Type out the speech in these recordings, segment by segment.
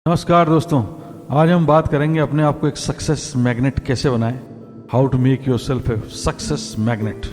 नमस्कार दोस्तों, आज हम बात करेंगे अपने आप को एक सक्सेस मैग्नेट कैसे बनाएं। How to make yourself a success magnet.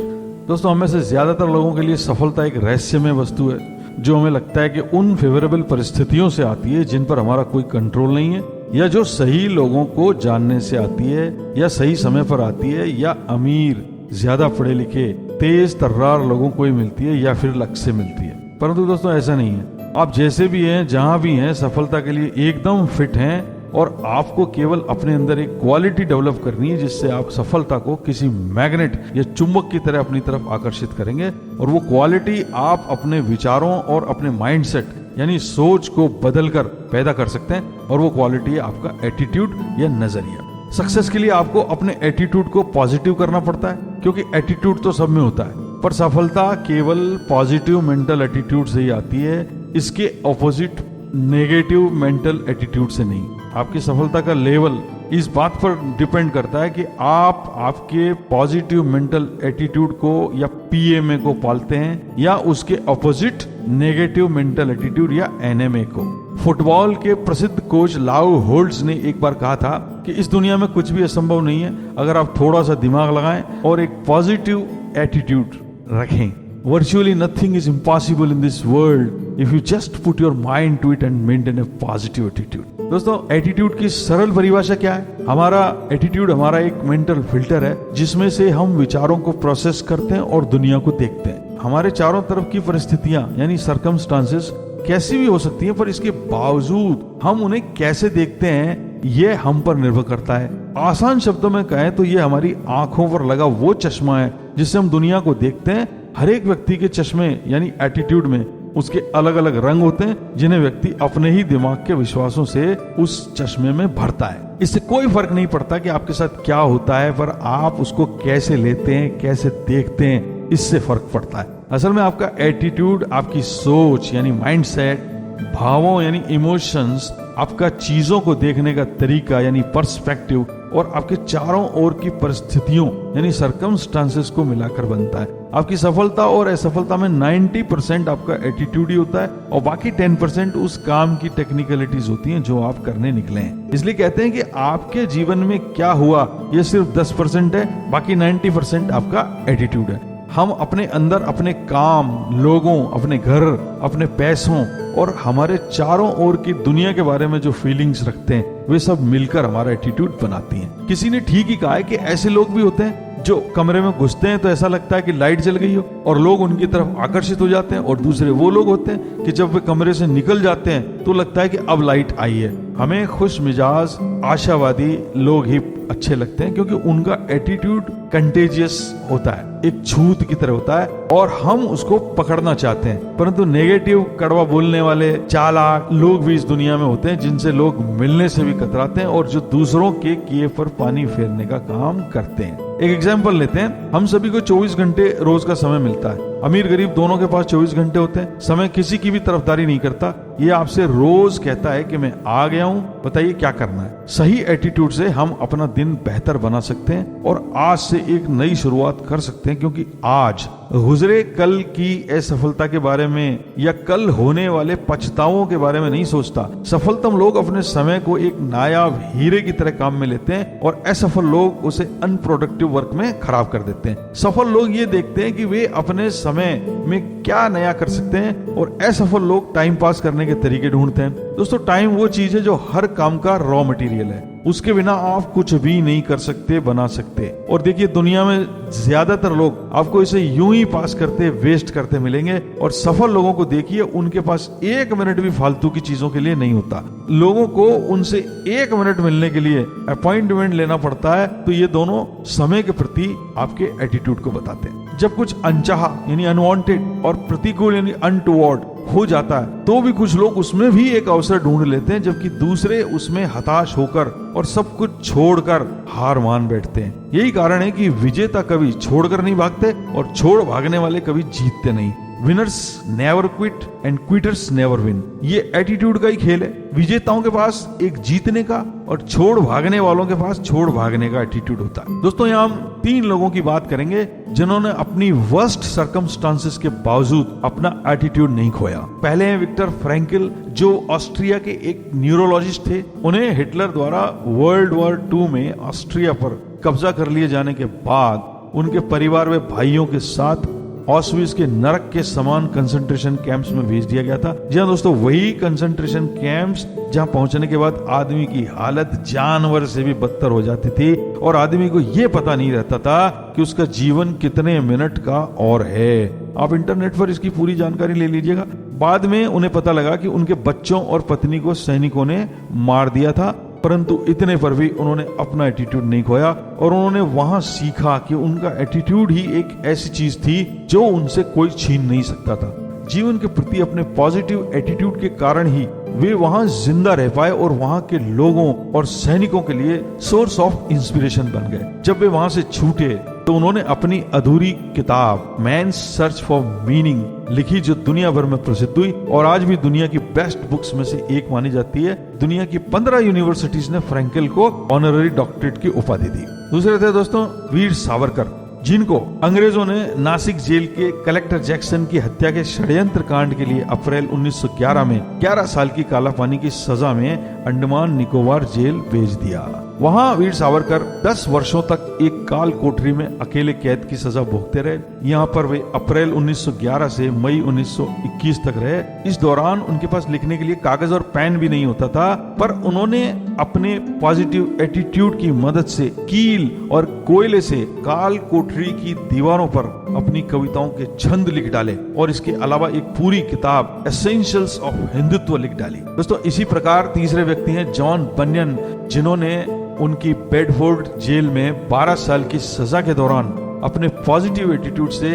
दोस्तों, हमें से ज्यादातर लोगों के लिए सफलता एक रहस्यमय वस्तु है जो हमें लगता है कि उन फेवरेबल परिस्थितियों से आती है जिन पर हमारा कोई कंट्रोल नहीं है, या जो सही लोगों को जानने से आती है, या सही समय पर आती है, या अमीर, ज्यादा पढ़े लिखे, तेज तर्रार लोगों को ही मिलती है, या फिर लक से मिलती है। परंतु दोस्तों, ऐसा नहीं है। आप जैसे भी हैं, जहां भी हैं, सफलता के लिए एकदम फिट हैं, और आपको केवल अपने अंदर एक क्वालिटी डेवलप करनी है जिससे आप सफलता को किसी मैग्नेट या चुंबक की तरह अपनी तरफ आकर्षित करेंगे। और वो क्वालिटी आप अपने विचारों और अपने माइंडसेट यानी सोच को बदलकर पैदा कर सकते हैं, और वो क्वालिटी है आपका एटीट्यूड या नजरिया। सक्सेस के लिए आपको अपने एटीट्यूड को पॉजिटिव करना पड़ता है, क्योंकि एटीट्यूड तो सब में होता है, पर सफलता केवल पॉजिटिव मेंटल एटीट्यूड से ही आती है, इसके ऑपोजिट नेगेटिव मेंटल एटीट्यूड से नहीं। आपकी सफलता का लेवल इस बात पर डिपेंड करता है कि आप आपके पॉजिटिव मेंटल एटीट्यूड को या पीएमए को पालते हैं, या उसके ऑपोजिट नेगेटिव मेंटल एटीट्यूड या एनएमए को। फुटबॉल के प्रसिद्ध कोच लाउ होल्ट्स ने एक बार कहा था कि इस दुनिया में कुछ भी असंभव नहीं है अगर आप थोड़ा सा दिमाग लगाएं और एक पॉजिटिव एटीट्यूड रखें। Virtually nothing is impossible in this world if you just put your mind to it and maintain a positive attitude. दोस्तों, एटीट्यूड की सरल परिभाषा क्या है? हमारा एटीट्यूड हमारा एक मेंटल फिल्टर है जिसमें से हम विचारों को प्रोसेस करते हैं और दुनिया को देखते हैं। हमारे चारों तरफ की परिस्थितियां यानी सर्कमस्टांसेस कैसी भी हो सकती हैं, पर इसके बावजूद हम उन्हें कैसे देखते हैं ये हम पर निर्भर करता है। आसान शब्दों में कहें तो ये हमारी आंखों पर लगा वो चश्मा है जिससे हम दुनिया को देखते हैं। हर एक व्यक्ति के चश्मे यानी एटीट्यूड में उसके अलग अलग रंग होते हैं, जिन्हें व्यक्ति अपने ही दिमाग के विश्वासों से उस चश्मे में भरता है। इससे कोई फर्क नहीं पड़ता कि आपके साथ क्या होता है, पर आप उसको कैसे लेते हैं, कैसे देखते हैं, इससे फर्क पड़ता है। असल में आपका एटीट्यूड, आपकी सोच यानी माइंडसेट, भावों यानी इमोशंस, आपका चीजों को देखने का तरीका यानी पर्सपेक्टिव, और आपके चारों ओर की परिस्थितियों यानी सर्कमस्टांसेस को मिलाकर बनता है। आपकी सफलता और असफलता में 90% आपका एटीट्यूड ही होता है, और बाकी 10% उस काम की टेक्निकलिटीज होती हैं जो आप करने निकले हैं। इसलिए कहते हैं कि आपके जीवन में क्या हुआ ये सिर्फ 10% है, बाकी 90% आपका एटीट्यूड है। हम अपने अंदर अपने काम, लोगों, अपने घर, अपने पैसों और हमारे चारों ओर की दुनिया के बारे में जो फीलिंग्स रखते हैं, वे सब मिलकर हमारा एटीट्यूड बनाती हैं। किसी ने ठीक ही कहा है कि ऐसे लोग भी होते हैं जो कमरे में घुसते हैं तो ऐसा लगता है कि लाइट जल गई हो और लोग उनकी तरफ आकर्षित हो जाते हैं, और दूसरे वो लोग होते हैं कि जब वे कमरे से निकल जाते हैं तो लगता है कि अब लाइट आई है। हमें खुश मिजाज, आशावादी लोग ही अच्छे लगते हैं, क्योंकि उनका एटीट्यूड कंटेजियस होता है, एक छूत की तरह होता है, और हम उसको पकड़ना चाहते हैं। परंतु नेगेटिव, कड़वा बोलने वाले, चालाक लोग भी इस दुनिया में होते हैं जिनसे लोग मिलने से भी कतराते हैं, और जो दूसरों के किए पर पानी फेरने का काम करते हैं। एक एग्जाम्पल लेते हैं। हम सभी को 24 घंटे रोज का समय मिलता है। अमीर गरीब दोनों के पास 24 घंटे होते हैं। समय किसी की भी तरफदारी नहीं करता, ये आपसे रोज कहता है कि मैं आ गया हूं, बताइए क्या करना है। सही एटीट्यूड से हम अपना दिन बेहतर बना सकते हैं और आज से एक नई शुरुआत कर सकते हैं, क्योंकि आज गुजरे कल की असफलता के बारे में या कल होने वाले पछतावों के बारे में नहीं सोचता। सफलतम लोग अपने समय को एक नायाब हीरे की तरह काम में लेते हैं, और असफल लोग उसे अनप्रोडक्टिव वर्क में खराब कर देते हैं। सफल लोग ये देखते हैं कि वे अपने समय में क्या नया कर सकते हैं, और असफल लोग टाइम पास करने के तरीके ढूंढते हैं। दोस्तों, टाइम वो चीज है जो हर काम का रॉ मटेरियल है। उसके बिना आप कुछ भी नहीं कर सकते, बना सकते। और देखिए, दुनिया में ज्यादातर लोग आपको इसे यूं ही पास करते, वेस्ट करते मिलेंगे, और सफल लोगों को देखिए, उनके पास 1 मिनट भी फालतू की चीजों के लिए नहीं होता। लोगों को उनसे 1 मिनट मिलने के लिए अपॉइंटमेंट लेना पड़ता है। तो ये दोनों समय के प्रति आपके एटीट्यूड को बताते हैं। जब कुछ अनचाहा यानी अनवांटेड और प्रतिकूल यानी अनटुवर्ड हो जाता है, तो भी कुछ लोग उसमें भी एक अवसर ढूंढ लेते हैं, जबकि दूसरे उसमें हताश होकर और सब कुछ छोड़कर हार मान बैठते हैं। यही कारण है कि विजेता कभी छोड़कर नहीं भागते, और छोड़ भागने वाले कभी जीतते नहीं। Winners never quit and quitters never win. ये एटीट्यूड का ही खेल है। विजेताओं के पास एक जीतने का और छोड़ भागने वालों के पास छोड़ भागने का एटीट्यूड होता है। दोस्तों यहाँ हम 3 लोगों की बात करेंगे जिन्होंने अपनी वर्स्ट सर्कमस्टांसेस के बावजूद अपना एटीट्यूड नहीं खोया। पहले हैं विक्टर फ्रैंकल, जो ऑस्ट्रिया के एक न्यूरोलॉजिस्ट थे। उन्हें हिटलर द्वारा वर्ल्ड वॉर 2 में ऑस्ट्रिया पर कब्जा कर लिए जाने के बाद उनके परिवार व भाइयों के साथ ऑस्विट्ज के नरक के समान कंसंट्रेशन कैंप्स में भेज दिया गया था। जी हाँ दोस्तों, वही कंसंट्रेशन कैंप्स जहां पहुंचने के बाद आदमी की हालत जानवर से भी बदतर हो जाती थी और आदमी को यह पता नहीं रहता था कि उसका जीवन कितने मिनट का और है। आप इंटरनेट पर इसकी पूरी जानकारी ले लीजिएगा। बाद में उन्हें पता लगा कि उनके बच्चों और पत्नी को सैनिकों ने मार दिया था, परंतु इतने पर भी उन्होंने अपना एटीट्यूड नहीं खोया और उन्होंने वहां सीखा कि उनका एटीट्यूड ही एक ऐसी चीज थी जो उनसे कोई छीन नहीं सकता था। जीवन के प्रति अपने पॉजिटिव एटीट्यूड के कारण ही वे वहां जिंदा रह पाए और वहां के लोगों और सैनिकों के लिए सोर्स ऑफ इंस्पिरेशन बन गए। जब वे वहां से छूटे तो उन्होंने अपनी अधूरी किताब मैन्स सर्च फॉर मीनिंग लिखी, जो दुनिया भर में प्रसिद्ध हुई और आज भी दुनिया की बेस्ट बुक्स में से एक मानी जाती है। दुनिया की 15 यूनिवर्सिटीज ने फ्रैंकल को ऑनररी डॉक्टरेट की उपाधि दी। दूसरे थे दोस्तों वीर सावरकर, जिनको अंग्रेजों ने नासिक जेल के कलेक्टर जैक्सन की हत्या के षड्यंत्र कांड के लिए अप्रैल 1911 में 11 साल की कालापानी की सजा में अंडमान निकोबार जेल भेज दिया। वहां वीर सावरकर 10 वर्षों तक एक काल कोठरी में अकेले कैद की सजा भोगते रहे। यहाँ पर वे अप्रैल 1911 से मई 1921 तक रहे। इस दौरान उनके पास लिखने के लिए कागज और पेन भी नहीं होता था, पर उन्होंने अपने पॉजिटिव एटीट्यूड की मदद से कील और कोयले से काल कोठरी की दीवारों पर अपनी कविताओं के छंद लिख डाले और इसके अलावा एक पूरी किताब एसेंशियल्स ऑफ हिंदुत्व लिख डाली। दोस्तों इसी प्रकार तीसरे व्यक्ति हैं जॉन बनियन, जिन्होंने उनकी बेडफोर्ड जेल में 12 साल की सजा के दौरान अपने पॉजिटिव एटीट्यूड से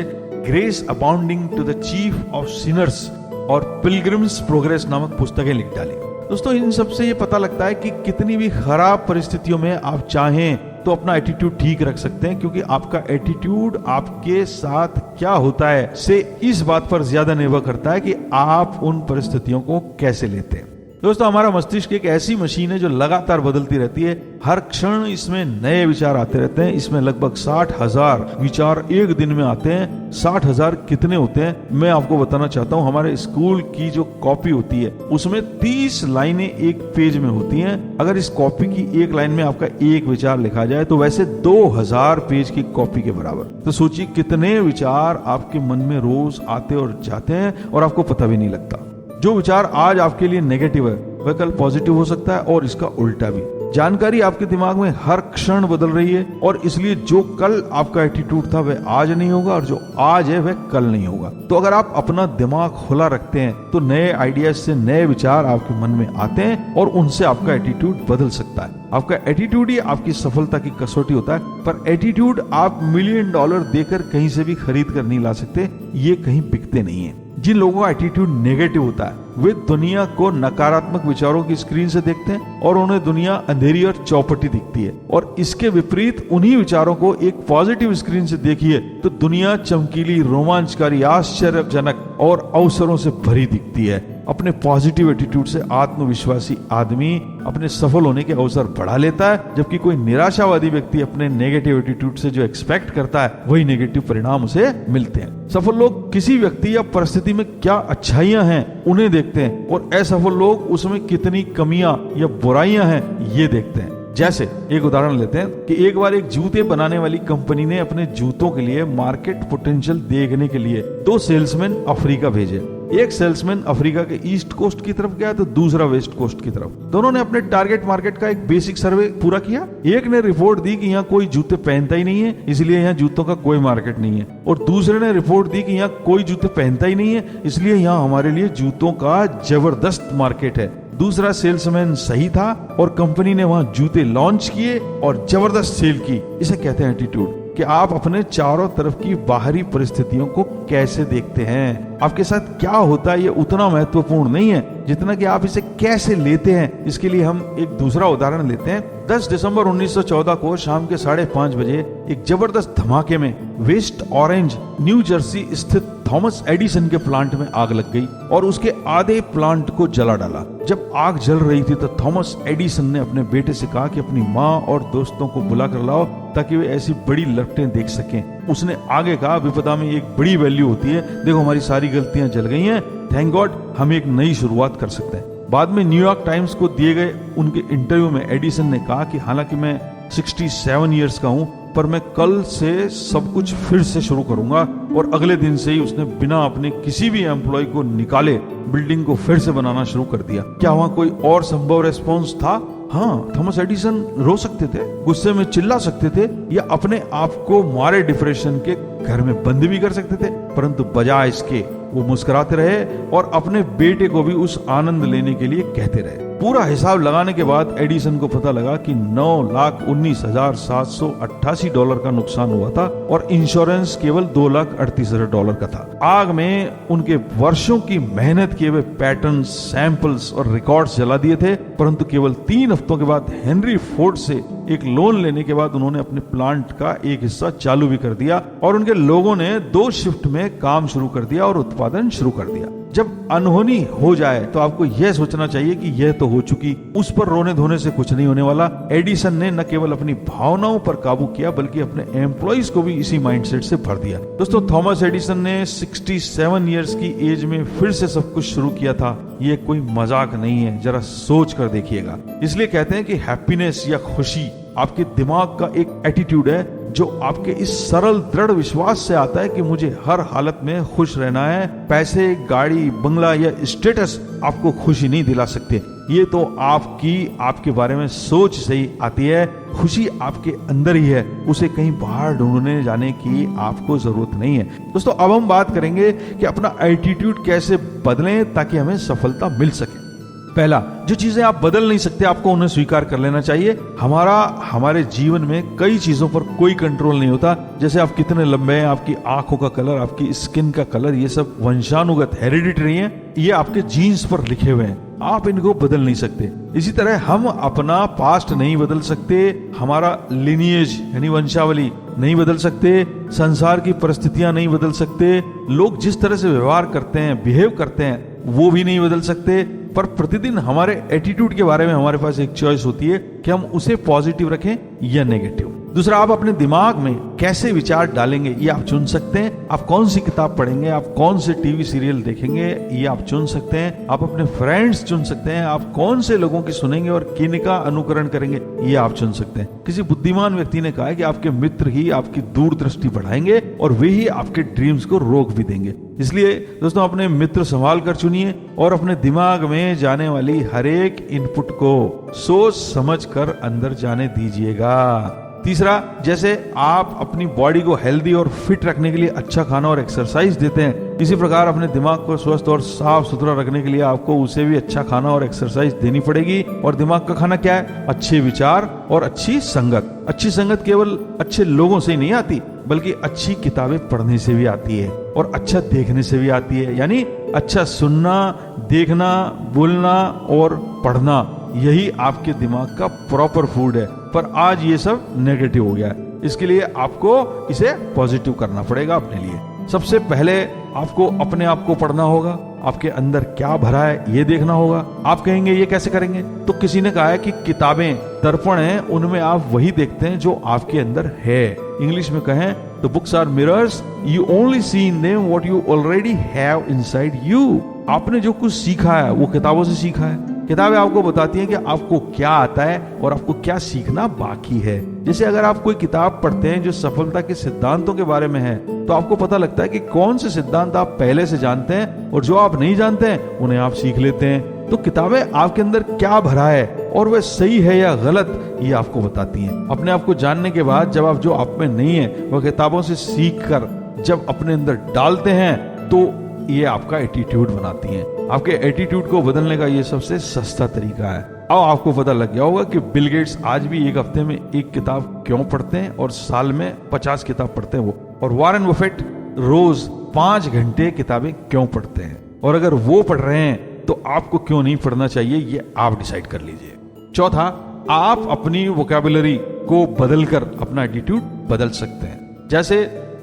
grace abounding to the chief of sinners और पिलग्रिम्स प्रोग्रेस नामक पुस्तकें लिख डाली। दोस्तों इन सब से ये पता लगता है कि कितनी भी खराब परिस्थितियों में आप चाहें तो अपना एटीट्यूड ठीक रख सकते हैं, क्योंकि आपका एटीट्यूड आपके साथ क्या होता है से इस बात पर ज्यादा निर्भर करता है कि आप उन परिस्थितियों को कैसे लेते हैं। दोस्तों हमारा मस्तिष्क एक ऐसी मशीन है जो लगातार बदलती रहती है। हर क्षण इसमें नए विचार आते रहते हैं। इसमें लगभग 60,000 विचार एक दिन में आते हैं। 60,000 कितने होते हैं मैं आपको बताना चाहता हूँ। हमारे स्कूल की जो कॉपी होती है उसमें 30 लाइनें एक पेज में होती हैं। अगर इस कॉपी की एक लाइन में आपका एक विचार लिखा जाए तो वैसे 2000 पेज की कॉपी के बराबर। तो सोचिए कितने विचार आपके मन में रोज आते और जाते हैं और आपको पता भी नहीं लगता। जो विचार आज आपके लिए नेगेटिव है वह कल पॉजिटिव हो सकता है और इसका उल्टा भी। जानकारी आपके दिमाग में हर क्षण बदल रही है और इसलिए जो कल आपका एटीट्यूड था वह आज नहीं होगा और जो आज है वह कल नहीं होगा। तो अगर आप अपना दिमाग खुला रखते हैं तो नए आइडियाज से नए विचार आपके मन में आते हैं और उनसे आपका एटीट्यूड बदल सकता है। आपका एटीट्यूड ही आपकी सफलता की कसौटी होता है, पर एटीट्यूड आप $1 मिलियन देकर कहीं से भी खरीद कर नहीं ला सकते। ये कहीं बिकते नहीं है। जिन लोगों का एटीट्यूड नेगेटिव होता है वे दुनिया को नकारात्मक विचारों की स्क्रीन से देखते हैं और उन्हें दुनिया अंधेरी और चौपटी दिखती है। और इसके विपरीत उन्हीं विचारों को एक पॉजिटिव स्क्रीन से देखिए तो दुनिया चमकीली, रोमांचकारी, आश्चर्यजनक और अवसरों से भरी दिखती है। अपने पॉजिटिव एटीट्यूड से आत्मविश्वासी आदमी अपने सफल होने के अवसर बढ़ा लेता है, जबकि कोई निराशावादी व्यक्ति अपने नेगेटिव एटीट्यूड से जो एक्सपेक्ट करता है वही नेगेटिव परिणाम उसे मिलते हैं। सफल लोग किसी व्यक्ति या परिस्थिति में क्या अच्छाइयां हैं उन्हें देखते हैं और असफल लोग उसमें कितनी कमियां या बुराइयां हैं ये देखते हैं। जैसे एक उदाहरण लेते हैं कि एक बार एक जूते बनाने वाली कंपनी ने अपने जूतों के लिए मार्केट पोटेंशियल देखने के लिए 2 सेल्समैन अफ्रीका भेजे। एक सेल्समैन अफ्रीका के ईस्ट कोस्ट की तरफ गया तो दूसरा वेस्ट कोस्ट की तरफ। दोनों ने अपने टारगेट मार्केट का एक बेसिक सर्वे पूरा किया। एक ने रिपोर्ट दी कि यहाँ कोई जूते पहनता ही नहीं है, इसलिए यहाँ जूतों का कोई मार्केट नहीं है, और दूसरे ने रिपोर्ट दी कि यहाँ कोई जूते पहनता ही नहीं है, इसलिए यहाँ हमारे लिए जूतों का जबरदस्त मार्केट है। दूसरा सेल्समैन सही था और कंपनी ने वहां जूते लॉन्च किए और जबरदस्त सेल की। इसे कहते हैं एटीट्यूड, कि आप अपने चारों तरफ की बाहरी परिस्थितियों को कैसे देखते हैं। आपके साथ क्या होता है ये उतना महत्वपूर्ण नहीं है जितना कि आप इसे कैसे लेते हैं। इसके लिए हम एक दूसरा उदाहरण लेते हैं। 10 दिसंबर 1914 को शाम के 5:30 बजे एक जबरदस्त धमाके में वेस्ट ऑरेंज न्यू जर्सी स्थित थॉमस एडिसन के प्लांट में आग लग गई और उसके आधे प्लांट को जला डाला। जब आग जल रही थी तो थॉमस एडिसन ने अपने बेटे से कहा कि अपनी माँ और दोस्तों को बुला कर लाओ ताकि वे ऐसी बड़ी लपटें देख सकें। उसने आगे कहा, विपदा में एक बड़ी वैल्यू होती है, देखो हमारी सारी गलतियां जल गई हैं, थैंक गॉड हम एक नई शुरुआत कर सकते हैं। बाद में न्यूयॉर्क टाइम्स को दिए गए उनके इंटरव्यू में एडिसन ने कहा कि हालांकि मैं 67 इयर्स का हूं पर मैं कल से सब कुछ फिर से शुरू करूंगा। और अगले दिन से ही उसने बिना अपने किसी भी एम्प्लॉय को निकाले बिल्डिंग को फिर से बनाना शुरू कर दिया। क्या वहां कोई और संभव रेस्पॉन्स था? हाँ, थॉमस एडिसन रो सकते थे, गुस्से में चिल्ला सकते थे या अपने आप को मारे डिप्रेशन के घर में बंद भी कर सकते थे, परंतु बजाय इसके वो मुस्कुराते रहे और अपने बेटे को भी उस आनंद लेने के लिए कहते रहे। पूरा हिसाब लगाने के बाद एडिसन को पता लगा कि $9,19,788 का नुकसान हुआ था और इंश्योरेंस केवल $2,38,000 का था। आग में उनके वर्षों की मेहनत किए हुए पैटर्न, सैंपल्स और रिकॉर्ड्स जला दिए थे, परंतु केवल 3 हफ्तों के बाद हेनरी फोर्ड से एक लोन लेने के बाद उन्होंने अपने प्लांट का एक हिस्सा चालू भी कर दिया और उनके लोगों ने 2 शिफ्ट में काम शुरू कर दिया और उत्पादन शुरू कर दिया। जब अनहोनी हो जाए तो आपको यह सोचना चाहिए कि यह तो हो चुकी, उस पर रोने धोने से कुछ नहीं होने वाला। एडिसन ने न केवल अपनी भावनाओं पर काबू किया बल्कि अपने एम्प्लॉइज को भी इसी माइंडसेट से भर दिया। दोस्तों, थॉमस एडिसन ने 67 इयर्स की एज में फिर से सब कुछ शुरू किया था। ये कोई मजाक नहीं है, जरा सोच कर देखिएगा। इसलिए कहते हैं कि हैप्पीनेस या खुशी आपके दिमाग का एक एटीट्यूड है जो आपके इस सरल दृढ़ विश्वास से आता है कि मुझे हर हालत में खुश रहना है। पैसे, गाड़ी, बंगला या स्टेटस आपको खुशी नहीं दिला सकते। ये तो आपके बारे में सोच से ही आती है। खुशी आपके अंदर ही है, उसे कहीं बाहर ढूंढने जाने की आपको जरूरत नहीं है। दोस्तों, अब हम बात करेंगे कि अपना एटीट्यूड कैसे बदलें ताकि हमें सफलता मिल सके। पहला, जो चीजें आप बदल नहीं सकते आपको उन्हें स्वीकार कर लेना चाहिए। हमारे जीवन में कई चीजों पर कोई कंट्रोल नहीं होता, जैसे आप कितने लंबे हैं, आपकी आंखों का कलर, आपकी स्किन का कलर, ये सब वंशानुगत हेरिडिटरी है, ये आपके जीन्स पर लिखे हुए हैं, आप इनको बदल नहीं सकते। इसी तरह हम अपना पास्ट नहीं बदल सकते, हमारा लिनिएज यानी वंशावली नहीं बदल सकते, संसार की परिस्थितियां नहीं बदल सकते, लोग जिस तरह से व्यवहार करते हैं, बिहेव करते हैं, वो भी नहीं बदल सकते। पर प्रतिदिन हमारे एटीट्यूड के बारे में हमारे पास एक चॉइस होती है कि हम उसे पॉजिटिव रखें या नेगेटिव। दूसरा, आप अपने दिमाग में कैसे विचार डालेंगे ये आप चुन सकते हैं। आप कौन सी किताब पढ़ेंगे, आप कौन से टीवी सीरियल देखेंगे ये आप चुन सकते हैं। आप अपने फ्रेंड्स चुन सकते हैं, आप कौन से लोगों की सुनेंगे और किनका अनुकरण करेंगे ये आप चुन सकते हैं। किसी बुद्धिमान व्यक्ति ने कहा है कि आपके मित्र ही आपकी दूरदृष्टि बढ़ाएंगे और वे ही आपके ड्रीम्स को रोक भी देंगे। इसलिए दोस्तों, अपने मित्र संभाल कर चुनिए और अपने दिमाग में जाने वाली हर एक इनपुट को सोच समझ कर अंदर जाने दीजिएगा। तीसरा, जैसे आप अपनी बॉडी को हेल्दी और फिट रखने के लिए अच्छा खाना और एक्सरसाइज देते हैं, इसी प्रकार अपने दिमाग को स्वस्थ और साफ सुथरा रखने के लिए आपको उसे भी अच्छा खाना और एक्सरसाइज देनी पड़ेगी। और दिमाग का खाना क्या है? अच्छे विचार और अच्छी संगत। अच्छी संगत केवल अच्छे लोगों से ही नहीं आती बल्कि अच्छी किताबें पढ़ने से भी आती है और अच्छा देखने से भी आती है। यानी अच्छा सुनना, देखना, बोलना और पढ़ना, यही आपके दिमाग का प्रॉपर फूड है। पर आज ये सब नेगेटिव हो गया है, इसके लिए आपको इसे पॉजिटिव करना पड़ेगा अपने लिए। सबसे पहले आपको अपने आप को पढ़ना होगा, आपके अंदर क्या भरा है ये देखना होगा। आप कहेंगे ये कैसे करेंगे? तो किसी ने कहा है कि किताबें दर्पण हैं, उनमें आप वही देखते हैं जो आपके अंदर है। इंग्लिश में कहें तो books are mirrors, you only see in them what you already have inside you. आपने जो कुछ सीखा है वो किताबों से सीखा है। किताबें आपको बताती हैं कि आपको क्या आता है और आपको क्या सीखना बाकी है। जैसे अगर आप कोई किताब पढ़ते हैं जो सफलता के सिद्धांतों के बारे में है, तो आपको पता लगता है कि कौन से सिद्धांत आप पहले से जानते हैं और जो आप नहीं जानते हैं उन्हें आप सीख लेते हैं। तो किताबें आपके अंदर क्या भरा है और वह सही है या गलत ये आपको बताती हैं। अपने आप को जानने के बाद जब आप जो आप में नहीं है वह किताबों से सीख कर जब अपने अंदर डालते हैं तो ये आपका एटीट्यूड बनाती हैं। आपके एटीट्यूड को बदलने का ये सबसे सस्ता तरीका है। अब आपको पता लग गया होगा कि बिल गेट्स आज भी एक हफ्ते में एक किताब क्यों पढ़ते हैं और साल में 50 किताब पढ़ते हैं वो। और वॉरेन बफेट रोज 5 घंटे किताबें क्यों पढ़ते हैं, और अगर वो पढ़ रहे हैं तो आपको क्यों नहीं पढ़ना चाहिए, ये आप डिसाइड कर लीजिए। चौथा, आप अपनी वोकैबुलरी को बदलकर अपना एटीट्यूड बदल सकते हैं। जैसे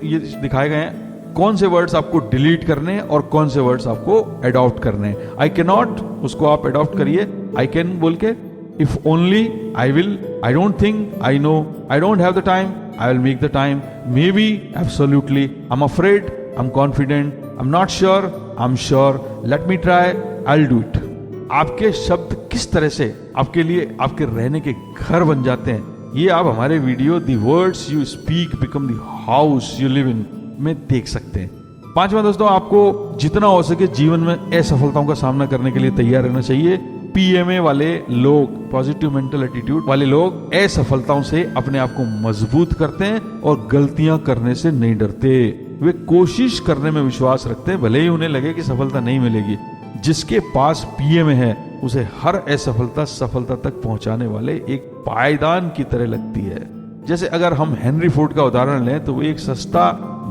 ये दिखाए गए हैं कौन से वर्ड्स आपको डिलीट करने हैं और कौन से वर्ड्स आपको अडॉप्ट करने हैं। आई कैन नॉट, उसको आप अडॉप्ट करिए आई कैन बोल के। If only, I will, I don't think, I know, I don't have the time, I will make the time, may be, absolutely, I am afraid, I am confident, I am not sure, I am sure, let me try, I will do it. आपके शब्द किस तरह से आपके लिए आपके रहने के घर बन जाते हैं, ये आप हमारे video the words you speak become the house you live in में देख सकते हैं। पांचवा दोस्तों, आपको जितना हो सके जीवन में असफलताओं का सामना करने के लिए तैयार रहना चाहिए। पीएमए वाले लोग, पॉजिटिव मेंटल एटीट्यूड वाले लोग, असफलताओं से अपने आप को मजबूत करते हैं और गलतियां करने से नहीं डरते। वे कोशिश करने में विश्वास रखते हैं, भले ही उन्हें लगे कि सफलता नहीं मिलेगी। जिसके पास पीएमए है उसे हर असफलता सफलता तक पहुंचाने वाले एक पायदान की तरह लगती है। जैसे अगर हम हेनरी फोर्ड का उदाहरण लें तो वो एक सस्ता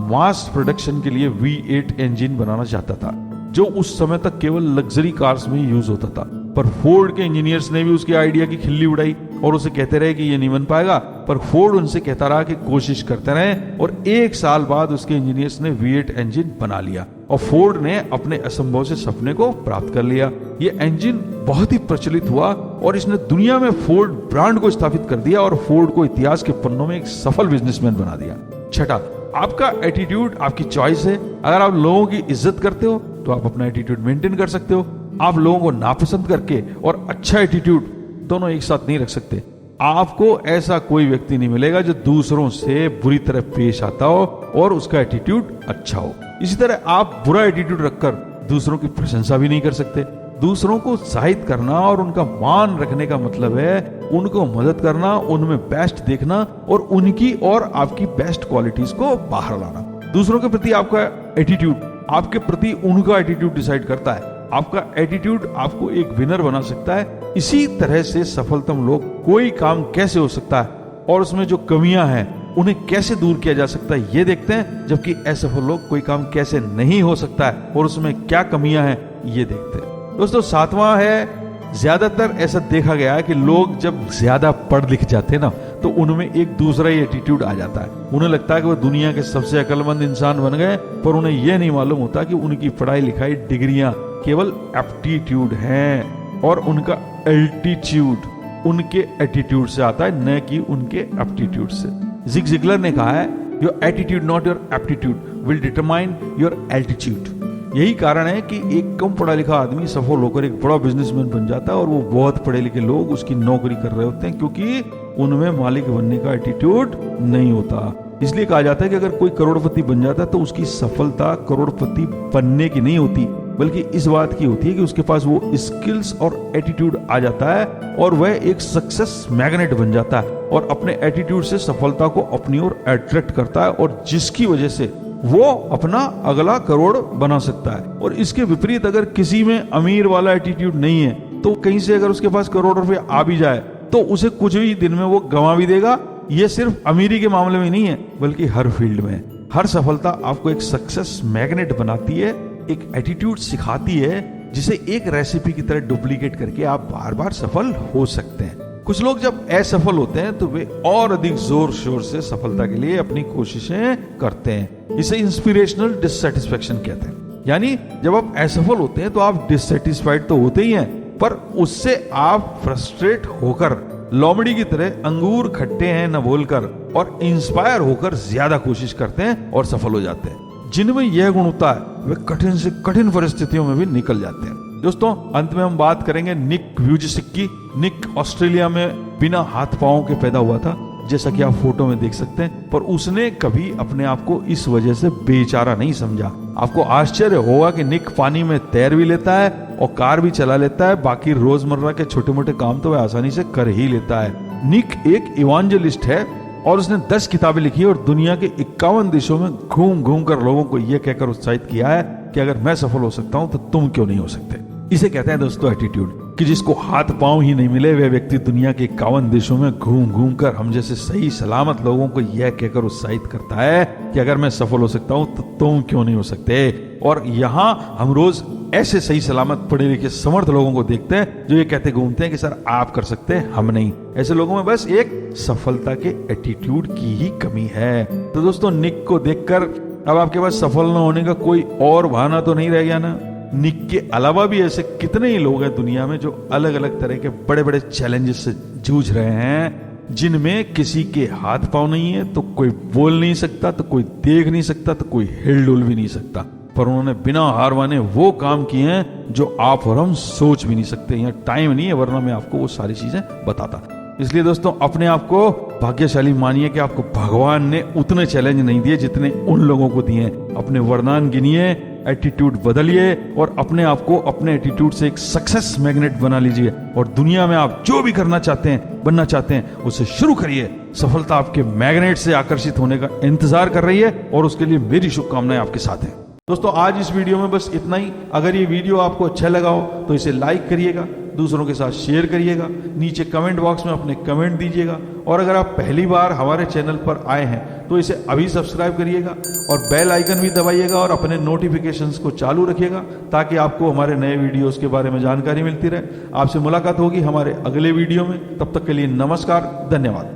मास प्रोडक्शन के लिए V8 इंजन बनाना चाहता था, जो उस समय तक केवल लग्जरी कार्स में यूज होता था। पर फोर्ड के इंजीनियर्स ने भी उसके आइडिया की खिल्ली उड़ाई और उसे कहते रहे कि ये नहीं बन पाएगा, पर फोर्ड उनसे कहता रहा कि कोशिश करते रहे, और 1 साल बाद उसके इंजीनियर्स ने V8 इंजन बना लिया और फोर्ड ने अपने असंभव से सपने को प्राप्त कर लिया। ये इंजन बहुत ही प्रचलित हुआ और इसने दुनिया में फोर्ड ब्रांड को स्थापित कर दिया और फोर्ड को इतिहास के पन्नों में एक सफल बिजनेसमैन बना दिया। छठा, आपका एटीट्यूड आपकी चॉइस है। अगर आप लोगों की इज्जत करते हो तो आप अपना एटीट्यूड मेंटेन कर सकते हो। आप लोगों को नापसंद करके और अच्छा एटीट्यूड दोनों एक साथ नहीं रख सकते। आपको ऐसा कोई व्यक्ति नहीं मिलेगा जो दूसरों से बुरी तरह पेश आता हो और उसका एटीट्यूड अच्छा हो। इसी तरह आप बुरा एटीट्यूड रखकर दूसरों की प्रशंसा भी नहीं कर सकते। दूसरों को उत्साहित करना और उनका मान रखने का मतलब है उनको मदद करना, उनमें बेस्ट देखना और उनकी और आपकी बेस्ट क्वालिटीज को बाहर लाना। दूसरों के प्रति आपका एटीट्यूड आपके प्रति उनका एटीट्यूड डिसाइड करता है। आपका एटीट्यूड आपको एक विनर बना सकता है। इसी तरह से सफलतम लोग कोई काम कैसे हो सकता है और उसमें जो कमियां हैं उन्हें कैसे दूर किया जा सकता है ये देखते हैं, जबकि असफल लोग कोई काम कैसे नहीं हो सकता है और उसमें क्या कमियां हैं ये देखते हैं। दोस्तों, 7वां है, ज्यादातर ऐसा देखा गया है कि लोग जब ज्यादा पढ़ लिख जाते हैं ना तो उनमें एक दूसरा ही एटीट्यूड आ जाता है। उन्हें लगता है कि वो दुनिया के सबसे अक्लमंद इंसान बन गए, पर उन्हें यह नहीं मालूम होता कि उनकी पढ़ाई लिखाई डिग्रियां केवल एप्टीट्यूड हैं और उनका एल्टीट्यूड उनके एटीट्यूड से आता है, न कि उनके एप्टीट्यूड से। जिग जिगलर ने कहा है, your attitude not your aptitude will determine your altitude. यही कारण है कि एक कम पढ़ा लिखा आदमी सफल होकर एक बड़ा बिजनेसमैन बन जाता है और वो बहुत पढ़े लिखे लोग उसकी नौकरी कर रहे होते हैं, क्योंकि उनमें मालिक बनने का एटीट्यूड नहीं होता। इसलिए कहा जाता है कि अगर कोई करोड़पति बन जाता है तो उसकी सफलता करोड़पति बनने की नहीं होती, बल्कि इस बात की होती है कि उसके पास वो स्किल्स और एटीट्यूड आ जाता है और वह एक सक्सेस मैग्नेट बन जाता है और अपने एटीट्यूड से सफलता को अपनी ओर अट्रैक्ट करता है और जिसकी वजह से वो अपना अगला करोड़ बना सकता है। और इसके विपरीत अगर किसी में अमीर वाला एटीट्यूड नहीं है तो कहीं से अगर उसके पास करोड़ रुपए आ भी जाए तो उसे कुछ ही दिन में वो गंवा भी देगा। ये सिर्फ अमीरी के मामले में नहीं है बल्कि हर फील्ड में। हर सफलता आपको एक सक्सेस मैग्नेट बनाती है, एक एटीट्यूड सिखाती है जिसे एक रेसिपी की तरह डुप्लीकेट करके आप बार बार सफल हो सकते हैं। कुछ लोग जब असफल होते हैं तो वे और अधिक जोर शोर से सफलता के लिए अपनी कोशिशें करते हैं। इसे इंस्पिरेशनल डिससैटिस्फैक्शन कहते हैं। यानी जब आप असफल होते हैं तो आप डिससैटिस्फाइड तो होते ही हैं, पर उससे आप फ्रस्ट्रेट होकर लोमड़ी की तरह अंगूर खट्टे हैं न बोलकर और इंस्पायर होकर ज्यादा कोशिश करते हैं और सफल हो जाते हैं। जिनमें यह गुण होता है वे कठिन से कठिन परिस्थितियों में भी निकल जाते हैं। दोस्तों, अंत में हम बात करेंगे निक व्यूजिक की। निक ऑस्ट्रेलिया में बिना हाथ पांव के पैदा हुआ था, जैसा कि आप फोटो में देख सकते हैं, पर उसने कभी अपने आप को इस वजह से बेचारा नहीं समझा। आपको आश्चर्य होगा कि निक पानी में तैर भी लेता है और कार भी चला लेता है, बाकी रोजमर्रा के छोटे मोटे काम तो वह आसानी से कर ही लेता है। निक एक इवांजलिस्ट है और उसने 10 किताबें लिखी और दुनिया के 51 देशों में घूम घूम कर लोगों को यह कहकर उत्साहित किया है कि अगर मैं सफल हो सकता हूं तो तुम क्यों नहीं हो सकते। इसे कहते हैं दोस्तों एटीट्यूड। कि जिसको हाथ पांव ही नहीं मिले वह व्यक्ति दुनिया के 51 देशों में घूम घूम कर हम जैसे सही सलामत लोगों को यह कहकर उत्साहित करता है कि अगर मैं सफल हो सकता हूं तो तुम क्यों नहीं हो सकते। और यहाँ हम रोज ऐसे सही सलामत पढ़े लिखे समर्थ लोगों को देखते हैं जो ये कहते घूमते हैं कि सर आप कर सकते हैं, हम नहीं। ऐसे लोगों में बस एक सफलता के एटीट्यूड की ही कमी है। तो दोस्तों, निक को देखकर अब आपके पास सफल न होने का कोई और बहाना तो नहीं रह गया ना। निक के अलावा भी ऐसे कितने ही लोग हैं दुनिया में जो अलग अलग तरह के बड़े बड़े चैलेंजेस से जूझ रहे हैं, जिनमें किसी के हाथ पांव नहीं है, तो कोई बोल नहीं सकता, तो कोई देख नहीं सकता, तो कोई हिल डुल भी नहीं सकता, पर उन्होंने बिना हार माने वो काम किए हैं जो आप और हम सोच भी नहीं सकते। यहाँ टाइम नहीं है, वरना मैं आपको वो सारी चीजें बताता। इसलिए दोस्तों, अपने आप को भाग्यशाली मानिए कि आपको भगवान ने उतने चैलेंज नहीं दिए जितने उन लोगों को दिए। अपने वरदान गिनिए, एटीट्यूड बदलिए और अपने आप को अपने एटीट्यूड से एक सक्सेस मैग्नेट बना लीजिए। और दुनिया में आप जो भी करना चाहते हैं, बनना चाहते हैं, उसे शुरू करिए। सफलता आपके मैग्नेट से आकर्षित होने का इंतजार कर रही है और उसके लिए मेरी शुभकामनाएं आपके साथ हैं। दोस्तों, आज इस वीडियो में बस इतना ही। अगर ये वीडियो आपको अच्छा लगा हो तो इसे लाइक करिएगा, दूसरों के साथ शेयर करिएगा, नीचे कमेंट बॉक्स में अपने कमेंट दीजिएगा। और अगर आप पहली बार हमारे चैनल पर आए हैं तो इसे अभी सब्सक्राइब करिएगा और बेल आइकन भी दबाइएगा और अपने नोटिफिकेशंस को चालू रखिएगा ताकि आपको हमारे नए वीडियोस के बारे में जानकारी मिलती रहे। आपसे मुलाकात होगी हमारे अगले वीडियो में। तब तक के लिए नमस्कार, धन्यवाद।